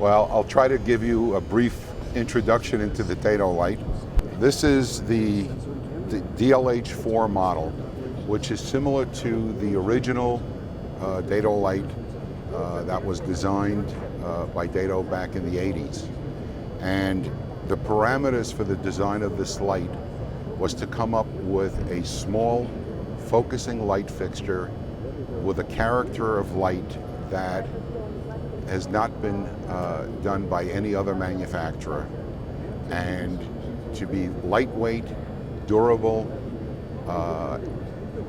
Well, I'll try to give you a brief introduction into the Dedolight. This is the DLH4 model, which is similar to the original Dedolight that was designed by Dedo back in the 80s. And the parameters for the design of this light was to come up with a small focusing light fixture with a character of light that has not been done by any other manufacturer, and to be lightweight, durable.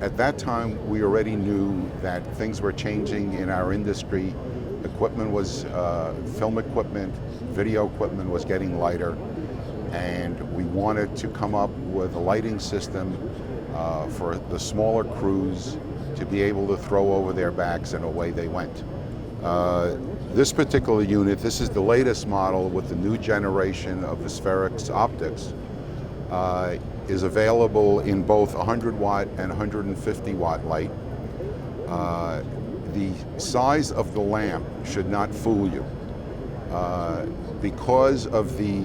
At that time, we already knew that things were changing in our industry. Equipment was, film equipment, video equipment was getting lighter, and we wanted to come up with a lighting system for the smaller crews to be able to throw over their backs and away they went. This particular unit, this is the latest model with the new generation of the Spherics optics, is available in both 100 watt and 150 watt light. The size of the lamp should not fool you. Because of the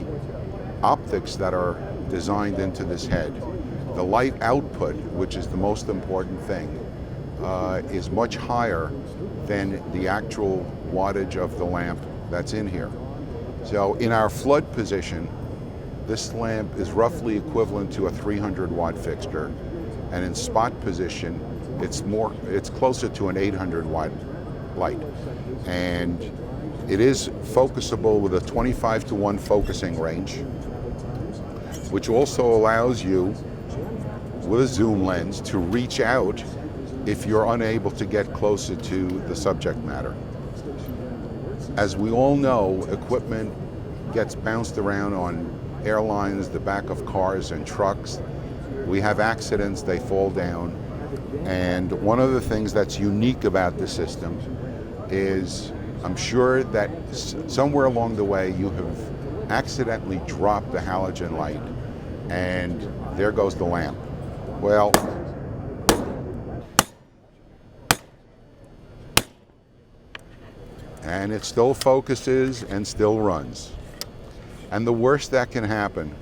optics that are designed into this head, the light output, which is the most important thing, is much higher than the actual wattage of the lamp that's in here. So in our flood position, this lamp is roughly equivalent to a 300 watt fixture, and in spot position, it's closer to an 800 watt light. And it is focusable with a 25-to-1 focusing range, which also allows you, with a zoom lens, to reach out if you're unable to get closer to the subject matter. As we all know, equipment gets bounced around on airlines, the back of cars and trucks. We have accidents, they fall down. And one of the things that's unique about the system is, I'm sure that somewhere along the way you have accidentally dropped the halogen light, and there goes the lamp. Well, and it still focuses and still runs. And the worst that can happen,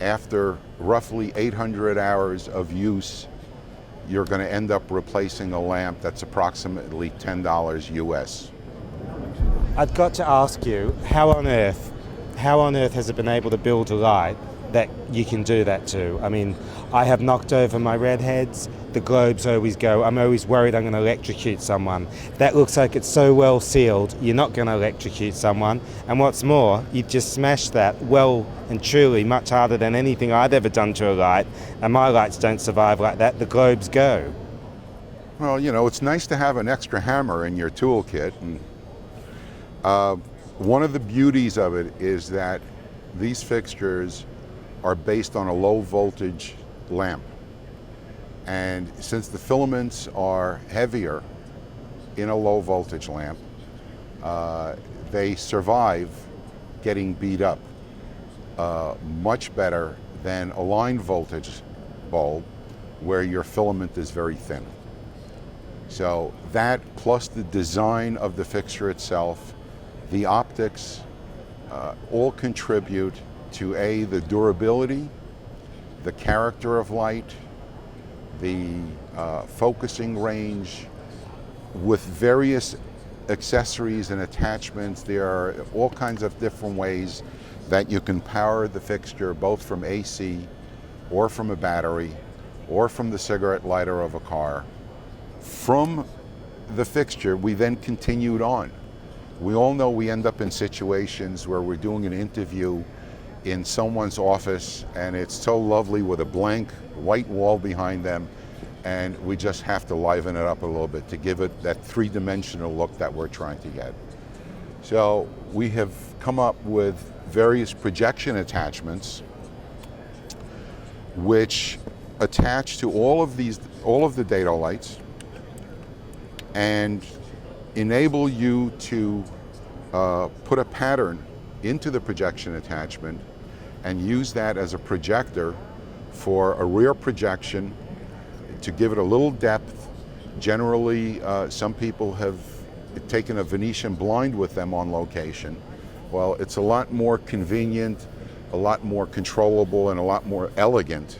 after roughly 800 hours of use, you're going to end up replacing a lamp that's approximately $10 US. I've got to ask you, how on earth has it been able to build a light that you can do that to? I mean, I have knocked over my redheads, the globes always go, I'm always worried I'm going to electrocute someone. That looks like it's so well sealed, you're not going to electrocute someone. And what's more, you just smashed that well and truly, much harder than anything I've ever done to a light. And my lights don't survive like that, the globes go. Well, you know, it's nice to have an extra hammer in your toolkit. And one of the beauties of it is that these fixtures are based on a low voltage lamp. And since the filaments are heavier in a low voltage lamp, they survive getting beat up much better than a line voltage bulb where your filament is very thin. So that, plus the design of the fixture itself, the optics, all contribute to the durability, the character of light, the focusing range. With various accessories and attachments, there are all kinds of different ways that you can power the fixture, both from AC or from a battery or from the cigarette lighter of a car. From the fixture, we then continued on. We all know we end up in situations where we're doing an interview in someone's office and it's so lovely with a blank white wall behind them, and we just have to liven it up a little bit to give it that three-dimensional look that we're trying to get. So we have come up with various projection attachments which attach to all of the Dedolights and enable you to put a pattern into the projection attachment and use that as a projector for a rear projection to give it a little depth. Generally, some people have taken a Venetian blind with them on location, Well, it's a lot more convenient, a lot more controllable, and a lot more elegant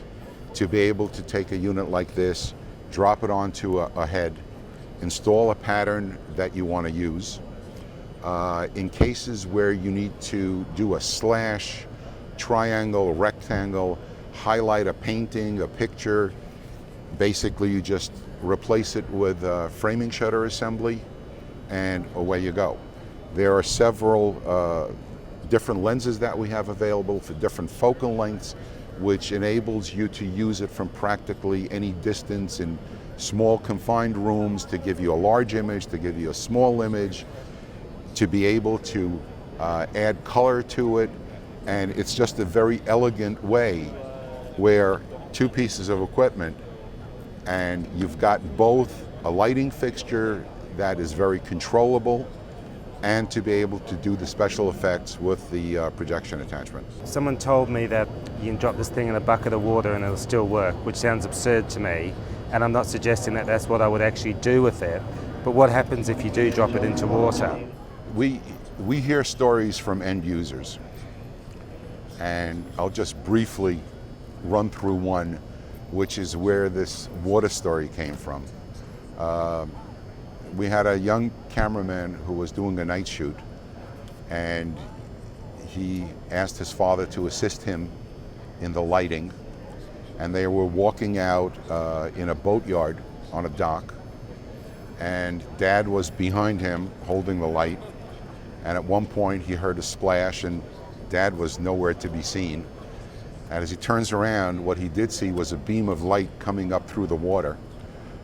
to be able to take a unit like this, drop it onto a head, install a pattern that you want to use. In cases where you need to do a slash, triangle, rectangle, highlight a painting, a picture, basically you just replace it with a framing shutter assembly and away you go. There are several different lenses that we have available for different focal lengths, which enables you to use it from practically any distance in small confined rooms, to give you a large image, to give you a small image, to be able to add color to it. And it's just a very elegant way where two pieces of equipment and you've got both a lighting fixture that is very controllable and to be able to do the special effects with the projection attachment. Someone told me that you can drop this thing in a bucket of water and it'll still work, which sounds absurd to me, and I'm not suggesting that that's what I would actually do with it, but what happens if you do drop it into water? We hear stories from end users, and I'll just briefly run through one, which is where this water story came from. We had a young cameraman who was doing a night shoot, and he asked his father to assist him in the lighting, and they were walking out in a boatyard on a dock, and Dad was behind him holding the light, and at one point he heard a splash and Dad was nowhere to be seen. And as he turns around, what he did see was a beam of light coming up through the water,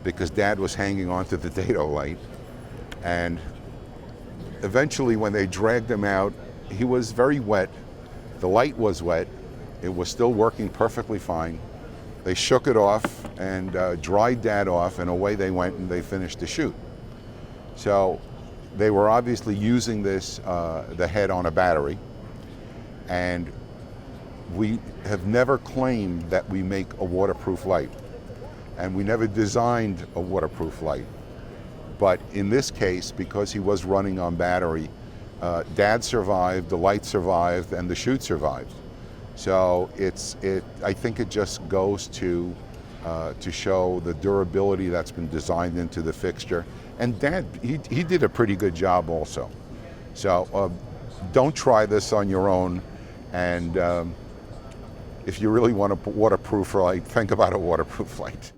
because Dad was hanging onto the Dedo light. And eventually when they dragged him out, he was very wet. The light was wet. It was still working perfectly fine. They shook it off and dried Dad off, and away they went and they finished the shoot. So they were obviously using this, the head on a battery, and we have never claimed that we make a waterproof light, and we never designed a waterproof light. But in this case, because he was running on battery, Dad survived, the light survived, and the shoot survived. So I think it just goes to show the durability that's been designed into the fixture. And Dad, he did a pretty good job also. So don't try this on your own, and if you really want a waterproof light, think about a waterproof light.